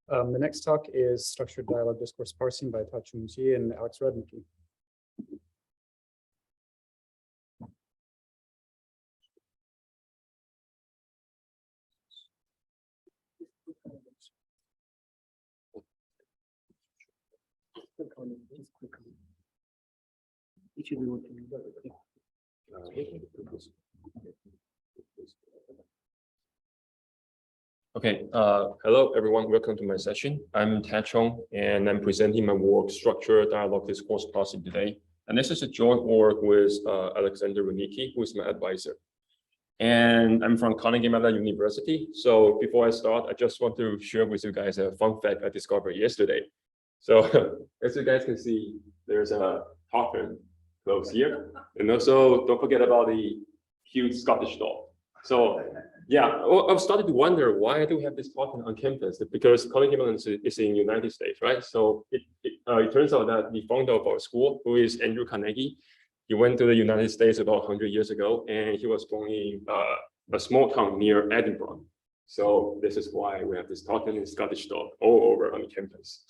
The next talk is Structured Dialogue Discourse Parsing by Chiu-Liu-Edmonds and Alex Rudnicki. Okay, hello everyone, welcome to my session. I'm Tachong and I'm presenting my work, Structured Dialogue Discourse Parsing today. And this is a joint work with Alexander Rudnicki, who is my advisor. And I'm from Carnegie Mellon University. So before I start, I just want to share with you guys a fun fact I discovered yesterday. So as you guys can see, there's a token close here. And also don't forget about the huge Scottish dog. So yeah, I've started to wonder why I do have this token on campus, because Carnegie Mellon is in the United States, right? So it turns out that the founder of our school, who is Andrew Carnegie, he went to the United States about 100 years ago, and he was born in a small town near Edinburgh. So this is why we have this token in Scottish dog all over on the campus.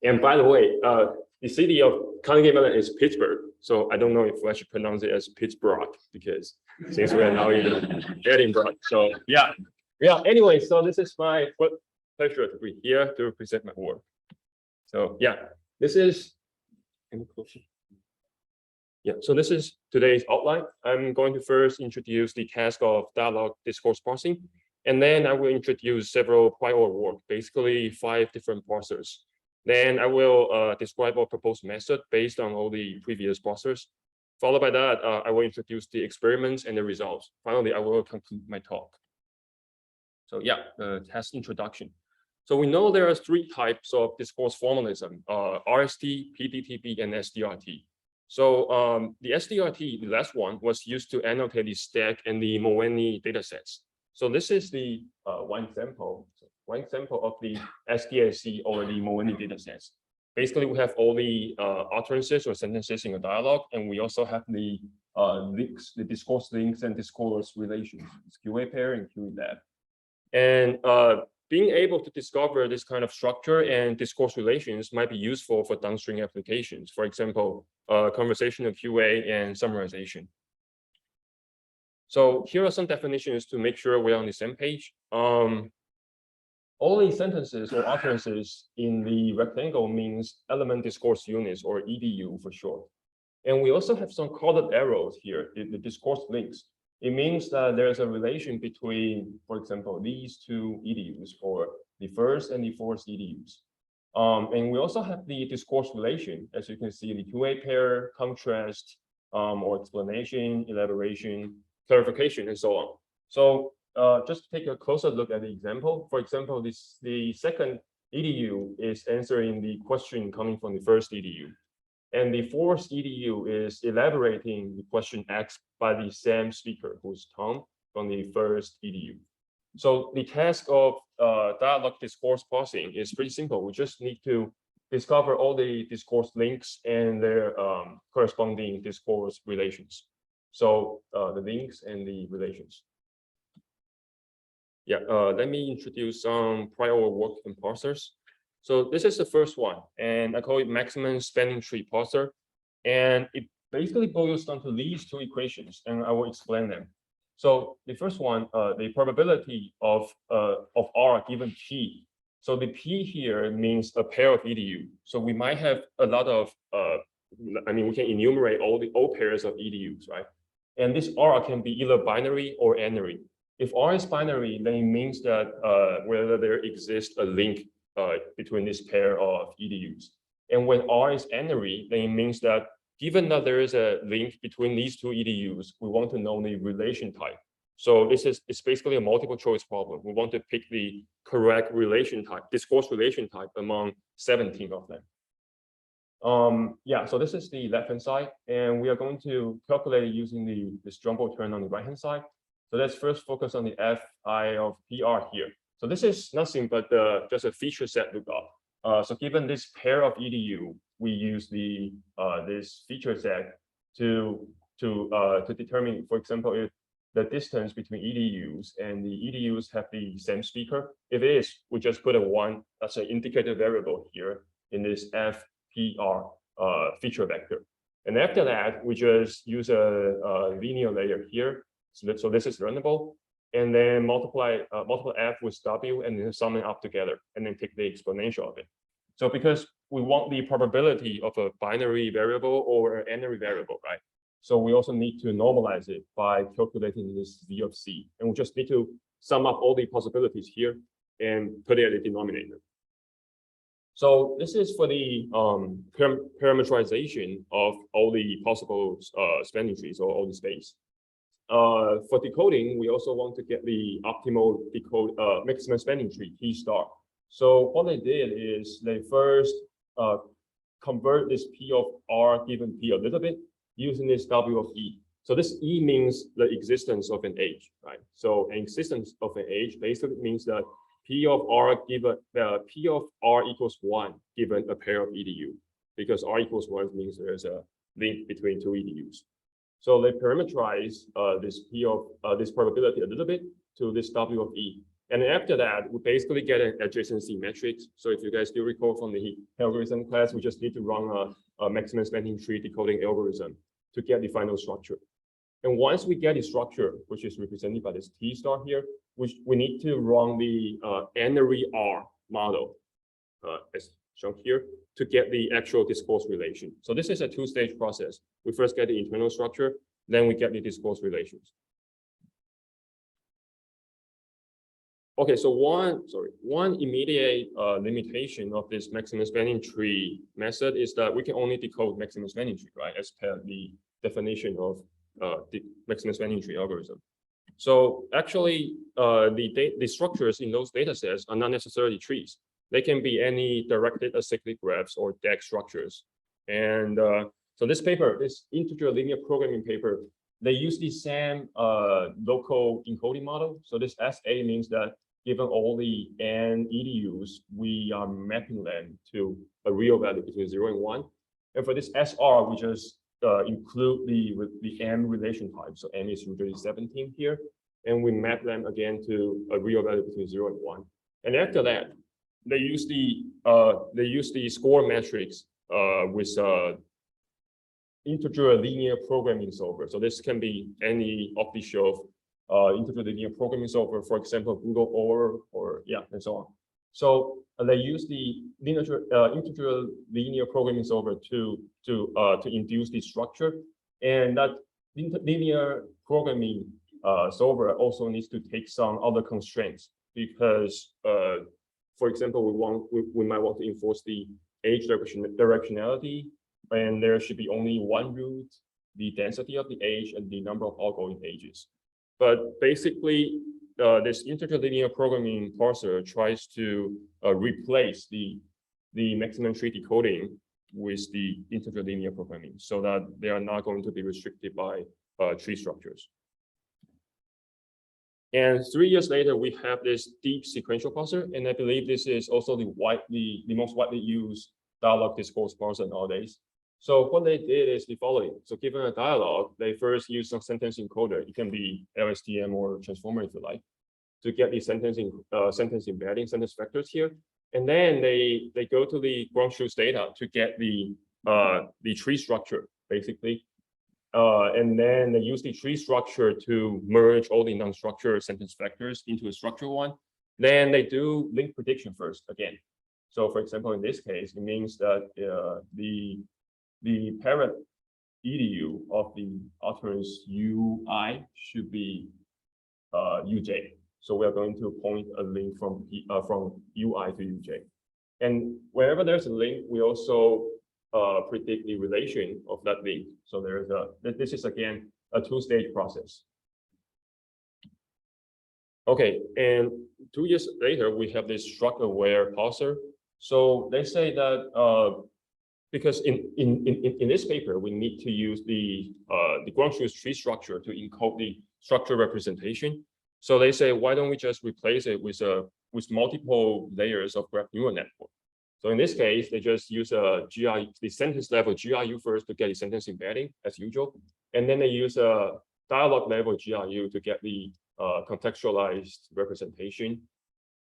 And by the way, the city of Carnegie Mellon is Pittsburgh. So I don't know if I should pronounce it as Pittsburgh, because since we are now in Edinburgh. So yeah. Anyway, so this is my pleasure to be here to present my work. So yeah, this is any question? Yeah, so this is today's outline. I'm going to first introduce the task of dialogue discourse parsing, and then I will introduce several prior work, basically 5 different parsers. Then I will describe our proposed method based on all the previous parsers. Followed by that, I will introduce the experiments and the results. Finally, I will conclude my talk. So yeah, the task introduction. So we know there are 3 types of discourse formalism, RST, PDTP, and SDRT. So the SDRT, the last one, was used to annotate the STAC and the Molweni datasets. So this is the one example of the SDAC or the Molweni datasets. Basically, we have all the utterances or sentences in a dialogue, and we also have the links, the discourse links and discourse relations, QA pair and QE lab. And being able to discover this kind of structure and discourse relations might be useful for downstream applications. For example, conversational QA and summarization. So here are some definitions to make sure we're on the same page. All the sentences or utterances in the rectangle means element discourse units, or EDU for short. And we also have some coded arrows here, the discourse links. It means that there's a relation between, for example, these 2 EDUs, or the first and the fourth EDUs. And we also have the discourse relation, as you can see, the QA pair, contrast, or explanation, elaboration, clarification, and so on. So just take a closer look at the example. For example, the second EDU is answering the question coming from the first EDU. And the fourth EDU is elaborating the question asked by the same speaker, who's Tom, from the first EDU. So the task of dialogue discourse parsing is pretty simple. We just need to discover all the discourse links and their corresponding discourse relations. So the links and the relations. Yeah, let me introduce some prior work in parsers. So this is the first one, and I call it maximum spanning tree parser. And it basically boils down to these 2 equations, and I will explain them. So the first one, the probability of R given P. So the P here means a pair of EDU. So we might have a lot of, we can enumerate all pairs of EDUs, right? And this R can be either binary or n-ary. If R is binary, then it means that whether there exists a link between this pair of EDUs. And when R is n-ary, then it means that given that there is a link between these 2 EDUs, we want to know the relation type. So it's basically a multiple choice problem. We want to pick the correct relation type, discourse relation type among 17 of them. Yeah, so this is the left-hand side, and we are going to calculate it using this jumbo term on the right-hand side. So let's first focus on the Fi of PR here. So this is nothing but just a feature set lookup. So given this pair of EDU, we use this feature set to determine, for example, if the distance between EDUs and the EDUs have the same speaker. If it is, we just put a one, that's an indicator variable here in this FPR feature vector. And after that, we just use a linear layer here. So this is learnable. And then multiply f with w and then sum it up together and then take the exponential of it. So because we want the probability of a binary variable or an n-ary variable, right? So we also need to normalize it by calculating this v of c. And we just need to sum up all the possibilities here and put it at the denominator. So this is for the parameterization of all the possible spanning trees or all the space. For decoding, we also want to get the optimal maximum spanning tree, T star. So what they did is they first convert this P of R given P a little bit using this W of E. So this E means the existence of an edge, right? So an existence of an edge basically means that P of R given P of R equals 1 given a pair of EDU, because R equals 1 means there's a link between two EDUs. So they parameterize this P of this probability a little bit to this W of E. And after that, we basically get an adjacency matrix. So if you guys still recall from the algorithm class, we just need to run a maximum spanning tree decoding algorithm to get the final structure. And once we get the structure, which is represented by this T star here, we need to run the n-ary R model, as shown here, to get the actual discourse relation. So this is a two-stage process. We first get the internal structure, then we get the discourse relations. Okay, so one immediate limitation of this maximum spanning tree method is that we can only decode maximum spanning tree, right, as per the definition of the maximum spanning tree algorithm. So actually, the structures in those data sets are not necessarily trees. They can be any directed acyclic graphs or DAG structures. And so this paper, this integer linear programming paper, they use the same local encoding model. So this SA means that given all the n EDUs, we are mapping them to a real value between 0 and 1. And for this SR, we just include the m relation type. So m is usually 17 here. And we map them again to a real value between 0 and 1. And after that, they use the score matrix with integer linear programming solver. So this can be any off-the-shelf integer linear programming solver, for example, Google or yeah, and so on. So they use the integer linear programming solver to induce the structure, and that linear programming solver also needs to take some other constraints because, for example, we might want to enforce the edge directionality, and there should be only one route, the density of the edge, and the number of outgoing edges. But basically, this integer linear programming parser tries to replace the maximum tree decoding with the integer linear programming so that they are not going to be restricted by tree structures. And 3 years later, we have this deep sequential parser, and I believe this is also the most widely used dialogue discourse parser nowadays. So what they did is the following. So given a dialogue, they first use some sentence encoder. It can be LSTM or transformer if you like, to get the sentence embedding, sentence vectors here. And then they go to the ground truth data to get the tree structure, basically. And then they use the tree structure to merge all the non-structured sentence vectors into a structural one. Then they do link prediction first again. So for example, in this case, it means that the parent EDU of the utterance UI should be UJ. So we are going to point a link from UI to UJ. And wherever there's a link, we also predict the relation of that link. So this is again a two-stage process. Okay, and 2 years later, we have this struct-aware parser. So they say that because in this paper, we need to use the ground truth tree structure to encode the structure representation. So they say, why don't we just replace it with multiple layers of graph neural network? So in this case, they just use the sentence level GRU first to get the sentence embedding as usual. And then they use dialog level GRU to get the contextualized representation,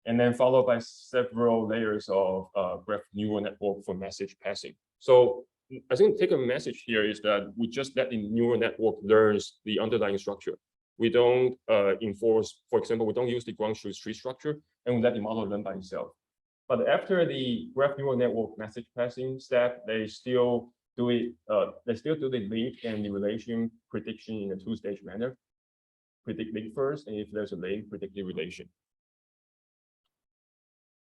and then followed by several layers of graph neural network for message passing. So I think take a message here is that we just let the neural network learns the underlying structure. We don't enforce, for example, we don't use the ground truth tree structure, and we let the model learn by itself. But after the graph neural network message passing step, they still do it. They still do the link and the relation prediction in a two-stage manner. Predict link first, and if there's a link, predict the relation.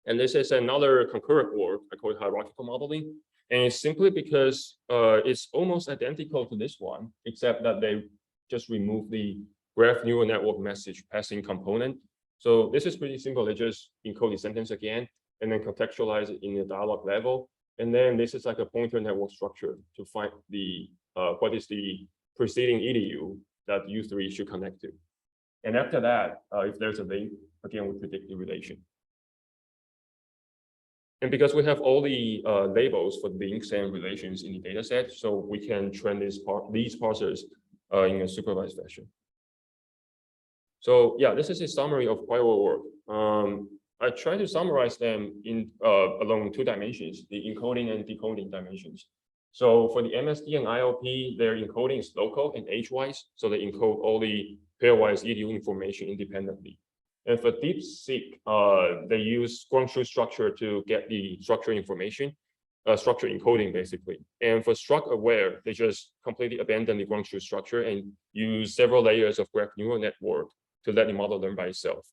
And this is another concurrent work. I call it hierarchical modeling, and it's simply because it's almost identical to this one, except that they just remove the graph neural network message passing component. So this is pretty simple. They just encode the sentence again, and then contextualize it in the dialog level. And then this is like a pointer network structure to find the what is the preceding EDU that U3 should connect to. And after that, if there's a link, again, we predict the relation. And because we have all the labels for links and relations in the data set, so we can train these parsers in a supervised fashion. So yeah, this is a summary of prior work. I try to summarize them in along two dimensions, the encoding and decoding dimensions. So for the MSD and ILP, their encoding is local and age-wise, so they encode all the pairwise EDU information independently. And for DeepSeek, they use ground truth structure to get the structure information, structure encoding basically. And for struct aware, they just completely abandon the ground truth structure and use several layers of graph neural network to let the model learn by itself.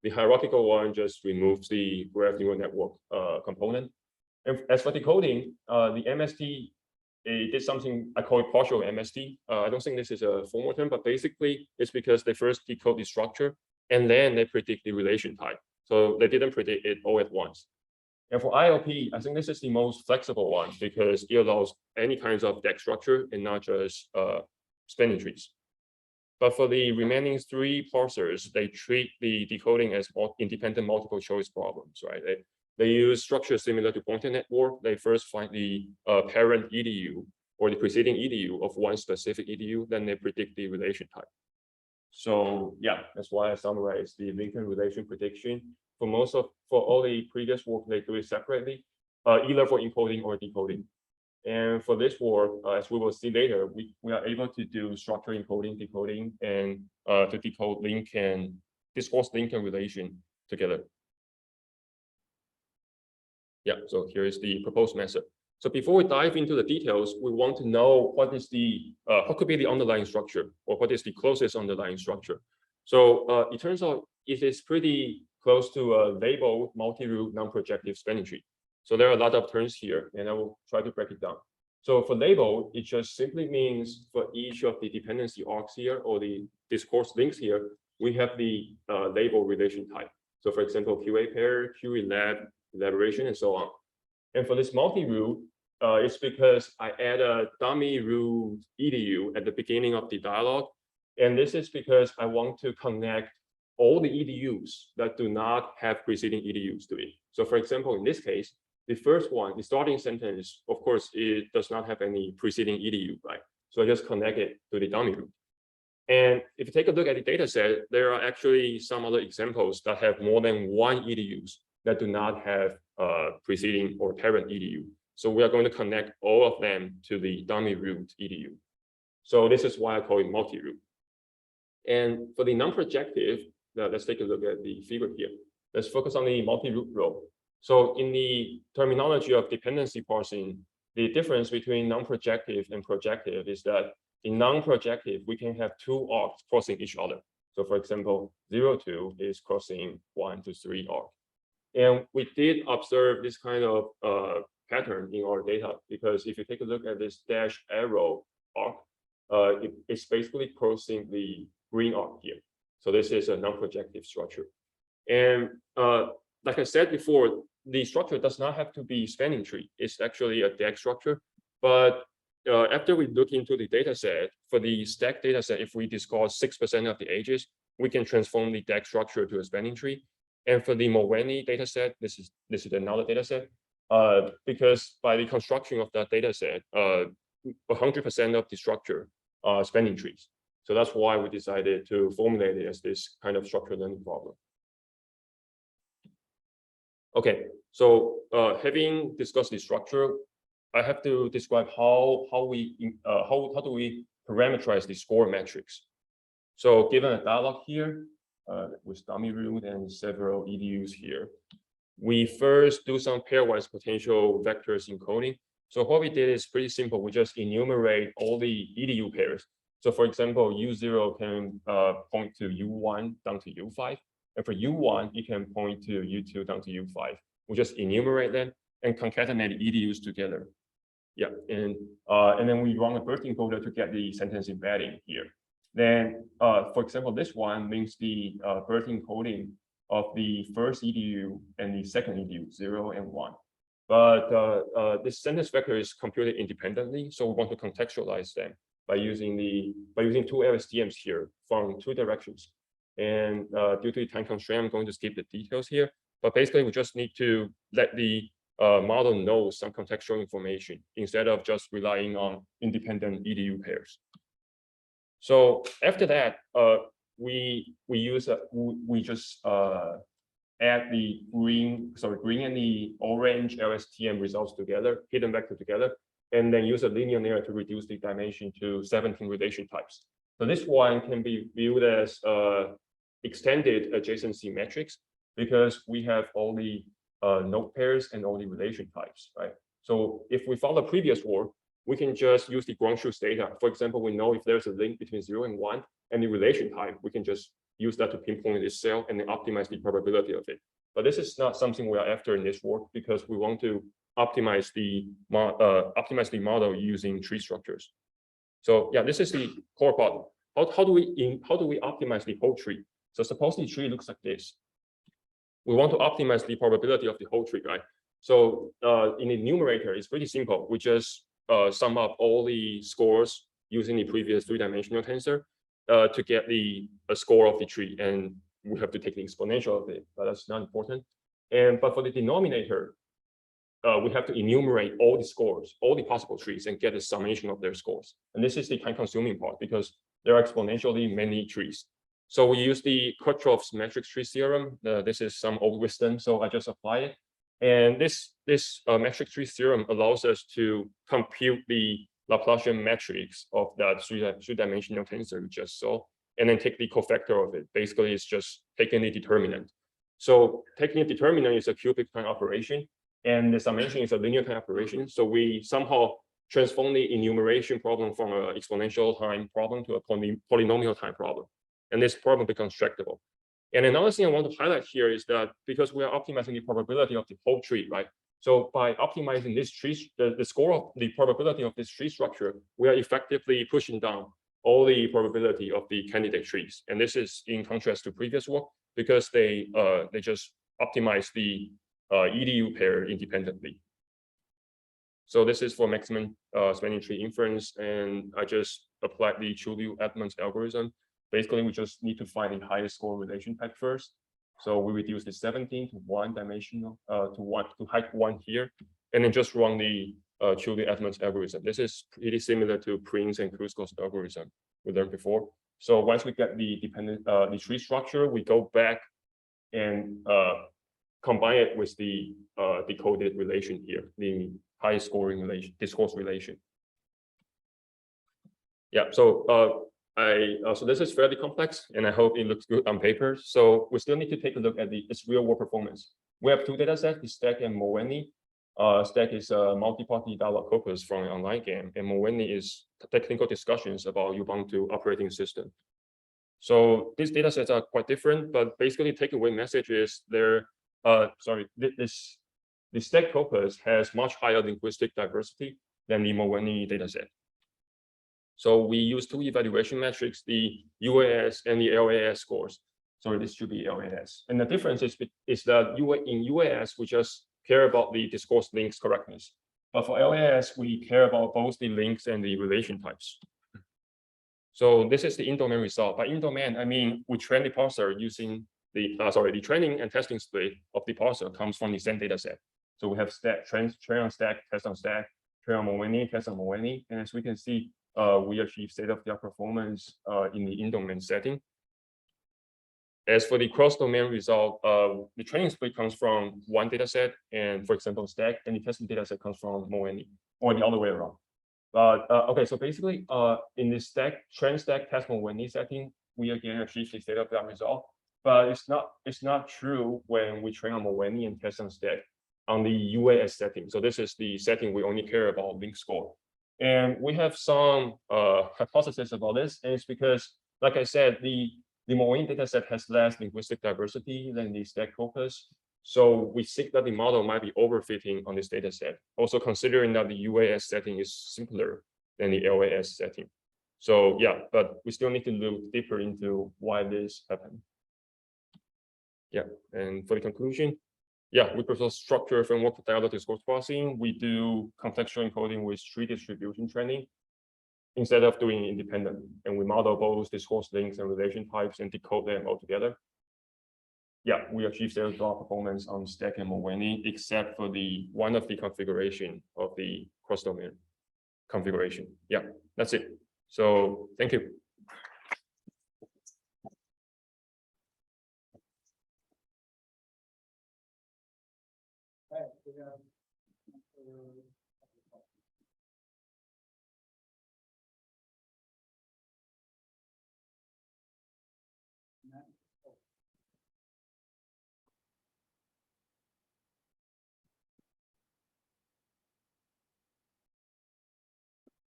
The hierarchical one just removes the graph neural network component. And as for decoding, the MST, it did something I call it partial MST. I don't think this is a formal term, but basically it's because they first decode the structure and then they predict the relation type. So they didn't predict it all at once. And for ILP, I think this is the most flexible one because it allows any kinds of DAG structure and not just spanning trees. But for the remaining three parsers, they treat the decoding as independent multiple choice problems, right? They use structures similar to pointer network. They first find the parent EDU or the preceding EDU of one specific EDU, then they predict the relation type. So yeah, that's why I summarize the link and relation prediction. For all the previous work, they do it separately, either for encoding or decoding. And for this work, as we will see later, we are able to do structure encoding, decoding, and to decode link and discourse link and relation together. Yeah, so here is the proposed method. So before we dive into the details, we want to know what is the what could be the underlying structure or what is the closest underlying structure. So it turns out it is pretty close to a labeled multi-root non-projective spanning tree. So there are a lot of terms here, and I will try to break it down. So for label, it just simply means for each of the dependency arcs here or the discourse links here, we have the label relation type. So for example, QA pair, QE lab, elaboration, and so on. And for this multi-root, it's because I add a dummy root EDU at the beginning of the dialog. And this is because I want to connect all the EDUs that do not have preceding EDUs to it. So for example, in this case, the first one, the starting sentence, of course, it does not have any preceding EDU, right? So I just connect it to the dummy root. And if you take a look at the data set, there are actually some other examples that have more than one EDUs that do not have preceding or parent EDU. So we are going to connect all of them to the dummy root EDU. So this is why I call it multi-root. And for the non-projective, let's take a look at the figure here. Let's focus on the multi-root row. So in the terminology of dependency parsing, the difference between non-projective and projective is that in non-projective, we can have two arcs crossing each other. So for example, 0, 2 is crossing 1 to 3 arc. And we did observe this kind of pattern in our data, because if you take a look at this dash arrow arc, it's basically crossing the green arc here. So this is a non-projective structure. And like I said before, the structure does not have to be spanning tree. It's actually a DAG structure. But after we look into the data set, for the STAC data set, if we discard 6% of the ages, we can transform the DAG structure to a spanning tree. And for the Molweni data set, this is another data set, because by the construction of that data set, 100% of the structure are spanning trees. So that's why we decided to formulate it as this kind of structured learning problem. Okay, so having discussed the structure, I have to describe how do we parameterize the score metrics. So given a dialog here with dummy root and several EDUs here, we first do some pairwise potential vectors encoding. So what we did is pretty simple. We just enumerate all the EDU pairs. So for example, U0 can point to U1 down to U5. And for U1, it can point to U2 down to U5. We just enumerate them and concatenate EDUs together. Yeah, and then we run a BERT encoder to get the sentence embedding here. Then, for example, this one means the BERT encoding of the first EDU and the second EDU, 0 and 1. But this sentence vector is computed independently, so we want to contextualize them by using two LSTMs here from two directions. And due to the time constraint, I'm going to skip the details here. But basically, we just need to let the model know some contextual information instead of just relying on independent EDU pairs. So after that, we just add the green and the orange LSTM results together, hidden vector together, and then use a linear layer to reduce the dimension to 17 relation types. So this one can be viewed as extended adjacency metrics because we have all the node pairs and all the relation types, right? So if we follow previous work, we can just use the ground truth data. For example, we know if there's a link between 0 and 1 and the relation type, we can just use that to pinpoint this cell and then optimize the probability of it. But this is not something we are after in this work because we want to optimize the model using tree structures. So yeah, this is the core problem. How do we optimize the whole tree? So suppose the tree looks like this. We want to optimize the probability of the whole tree, right? So in the numerator, it's pretty simple. We just sum up all the scores using the previous three-dimensional tensor to get the score of the tree, and we have to take the exponential of it, but that's not important. But for the denominator, we have to enumerate all the scores, all the possible trees, and get a summation of their scores. And this is the time-consuming part because there are exponentially many trees. So we use the Kirchhoff's matrix tree theorem. This is some old wisdom, so I just apply it. And this matrix tree theorem allows us to compute the Laplacian matrix of that three-dimensional tensor we just saw, and then take the cofactor of it. Basically, it's just taking the determinant. So taking a determinant is a cubic time operation, and the summation is a linear time operation. So we somehow transform the enumeration problem from an exponential time problem to a polynomial time problem. And this problem becomes tractable. And another thing I want to highlight here is that because we are optimizing the probability of the whole tree, right? So by optimizing this tree, the score of the probability of this tree structure, we are effectively pushing down all the probability of the candidate trees. And this is in contrast to previous work because they just optimize the EDU pair independently. So this is for maximum spanning tree inference, and I just applied the Chiu-Liu-Edmonds algorithm. Basically, we just need to find the highest score relation type first. So we reduce the 17 to one dimensional to height 1 here, and then just run the Chiu-Liu-Edmonds algorithm. This is pretty similar to Prince and Kruskov's algorithm we learned before. So once we get the tree structure, we go back and combine it with the decoded relation here, the highest scoring relation, discourse relation. Yeah. So so this is fairly complex, and I hope it looks good on paper. So we still need to take a look at its real-world performance. We have two data sets, the STAC and Molweni. STAC is a multi-party dialog corpus from an online game, and Molweni is technical discussions about Ubuntu operating system. So these data sets are quite different, but basically takeaway message is the STAC corpus has much higher linguistic diversity than the Molweni data set. So we use two evaluation metrics, the UAS and the LAS scores. Sorry, this should be LAS. And the difference is that in UAS, we just care about the discourse links correctness. But for LAS, we care about both the links and the relation types. So this is the in-domain result. By in-domain, I mean, we train the parser using the training and testing split of the parser comes from the same data set. So we have STAC, train on STAC, test on STAC, train on Molweni, test on Molweni. And as we can see, we achieve state-of-the-art performance in the in-domain setting. As for the cross-domain result, the training split comes from one data set, and for example, STAC, and the testing data set comes from Molweni, or the other way around. But okay, so basically, in the trend stack test Molweni setting, we again achieve the state-of-the-art result. But it's not true when we train on Molweni and test on STAC on the UAS setting. So this is the setting we only care about link score. And we have some hypothesis about this, and it's because, like I said, the Molweni dataset has less linguistic diversity than the STAC corpus. So we think that the model might be overfitting on this dataset. Also considering that the UAS setting is simpler than the LAS setting. So yeah, but we still need to look deeper into why this happened. Yeah, and for the conclusion, yeah, we propose structure framework for dialog discourse parsing. We do contextual encoding with tree distribution training instead of doing independent. And we model both discourse links and relation types and decode them all together. Yeah, we achieve state-of-the-art performance on STAC and Molweni, except for the one of the configuration of the cross-domain configuration. Yeah, that's it. So thank you.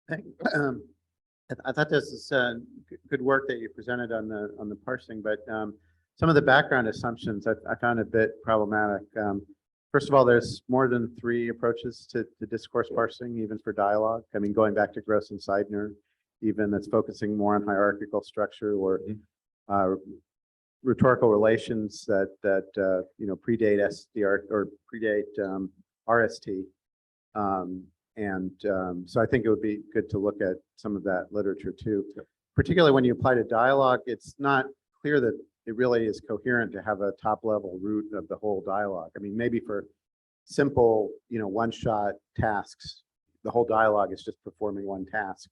I thought this is good work that you presented on the parsing, but some of the background assumptions I found a bit problematic. First of all, there's more than 3 approaches to discourse parsing, even for dialogue. I mean, going back to Gross and Seidner, even that's focusing more on hierarchical structure or rhetorical relations that you know, predate SDR or predate RST. So I think it would be good to look at some of that literature too. Particularly when you apply to dialogue, it's not clear that it really is coherent to have a top-level root of the whole dialogue. I mean, maybe for simple, you know, one-shot tasks, the whole dialogue is just performing one task.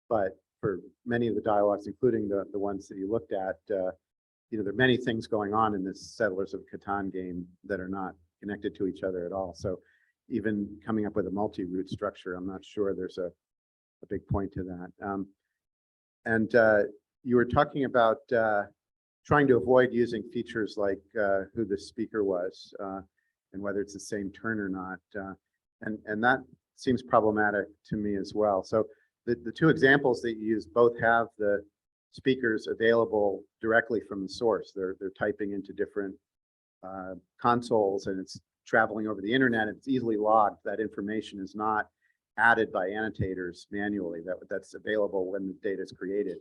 But for many of the dialogues, including the ones that you looked at, you know, there are many things going on in this Settlers of Catan game that are not connected to each other at all. So even coming up with a multi-root structure, I'm not sure there's a big point to that. You were talking about trying to avoid using features like who the speaker was and whether it's the same turn or not. And that seems problematic to me as well. So the 2 examples that you use both have the speakers available directly from the source. They're typing into different consoles, and it's traveling over the internet. It's easily logged. That information is not added by annotators manually. That's available when the data is created.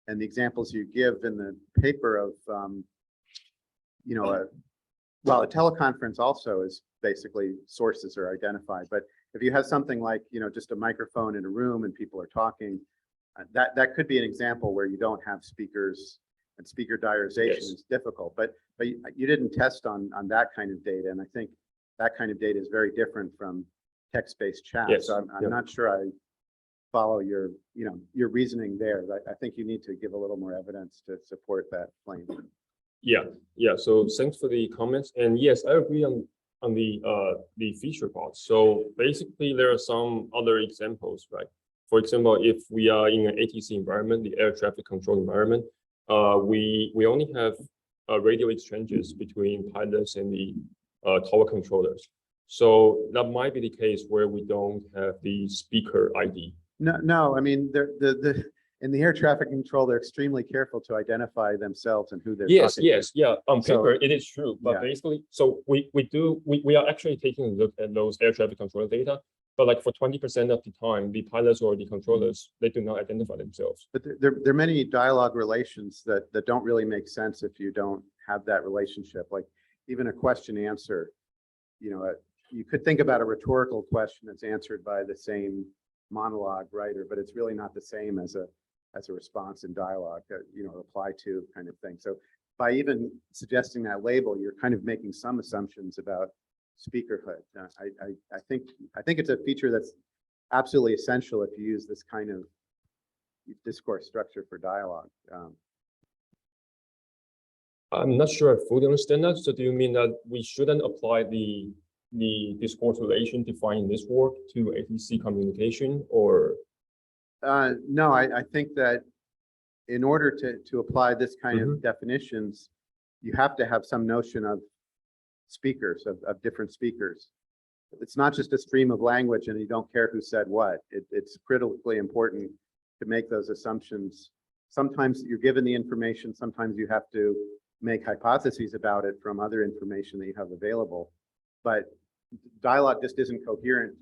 And the examples you give in the paper of, you know, well, a teleconference also is basically sources are identified. But if you have something like, you know, just a microphone in a room and people are talking, that could be an example where you don't have speakers, and speaker diarization is difficult. But you didn't test on that kind of data, and I think that kind of data is very different from text-based chat. Yes. So I'm not sure I follow your, you know, your reasoning there. I think you need to give a little more evidence to support that claim. Yeah. So thanks for the comments. And yes, I agree on the feature part. So basically, there are some other examples, right? For example, if we are in an ATC environment, the air traffic control environment, we only have radio exchanges between pilots and the tower controllers. So that might be the case where we don't have the speaker ID. No. I mean, in the air traffic control, they're extremely careful to identify themselves and who they're talking to. Yeah. On paper, it is true, but basically, so we are actually taking a look at those air traffic control data. But like for 20% of the time, the pilots or the controllers, they do not identify themselves. But there are many dialogue relations that don't really make sense if you don't have that relationship. Like even a question answer, you know, you could think about a rhetorical question that's answered by the same monologue writer, but it's really not the same as a response in dialogue, you know, reply to kind of thing. So by even suggesting that label, you're kind of making some assumptions about speakerhood. I think it's a feature that's absolutely essential if you use this kind of discourse structure for dialogue. I'm not sure I fully understand that. So do you mean that we shouldn't apply the discourse relation defined in this work to ATC communication, or? No, I think that in order to apply this kind of definitions, you have to have some notion of speakers, of different speakers. It's not just a stream of language and you don't care who said what. It's critically important to make those assumptions. Sometimes you're given the information, sometimes you have to make hypotheses about it from other information that you have available. But dialogue just isn't coherent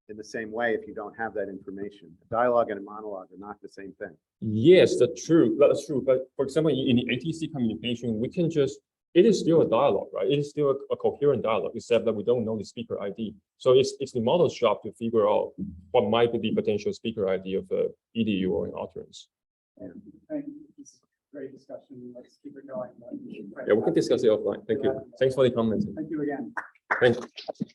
in the same way if you don't have that information. A dialogue and a monologue are not the same thing. Yes, that's true. That's true. But for example, in the ATC communication, we can just, it is still a dialogue, right? It is still a coherent dialogue, except that we don't know the speaker ID. So it's the model's job to figure out what might be the potential speaker ID of the EDU or an utterance. Thank you. This is a great discussion. Let's keep it going. Yeah, we can discuss it offline. Thank you. Thanks for the comments. Thank you again. Thank you.